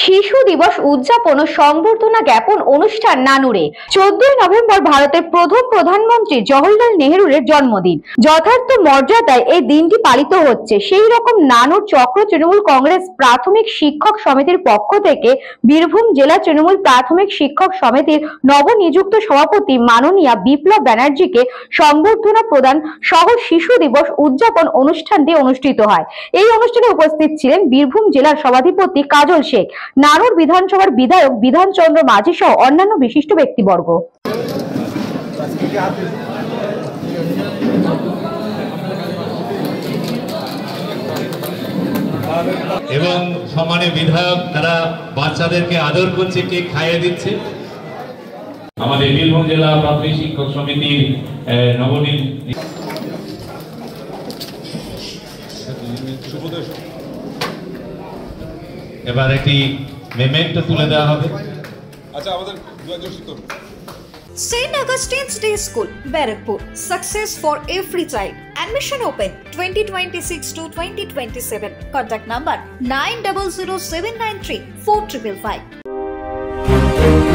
শিশু দিবস উদযাপন ও সংবর্ধনা জ্ঞাপন অনুষ্ঠান নানুরে। 14 নভেম্বর ভারতের প্রথম প্রধানমন্ত্রী জওহরলাল নেহরুর জন্মদিন। যথার্থ মর্যাদায় এই দিনটি পালিত হচ্ছে। সেই রকম নানুর চক্র তৃণমূল কংগ্রেস প্রাথমিক শিক্ষক সমিতির পক্ষ থেকে বীরভূম জেলা তৃণমূল প্রাথমিক শিক্ষক সমিতির নবনিযুক্ত সভাপতি মাননীয়া বিপ্লব ব্যানার্জিকে সংবর্ধনা প্রদান সহ শিশু দিবস উদযাপন অনুষ্ঠানটি অনুষ্ঠিত হয়। এই অনুষ্ঠানে উপস্থিত ছিলেন বীরভূম জেলার সভাধিপতি কাজল শেখ, নানুর বিধানসভার বিধায়ক বিধানচন্দ্র মাঝি সহ অন্যান্য বিশিষ্ট ব্যক্তিবর্গ। এবং সম্মানীয় বিধায়ক তারা বাচ্চাদেরকে আদর করছে, কেক খাইয়ে দিচ্ছে। আমাদের বীরভূম জেলা প্রাথমিক শিক্ষক সমিতির এবার একটি মেমেন্টো তুলে দেওয়া হবে। আচ্ছা, আমাদের St. Augustine's Day School, Barakpur. Success for every child. Admission open 2026 to 2027. Contact number 900793 4555.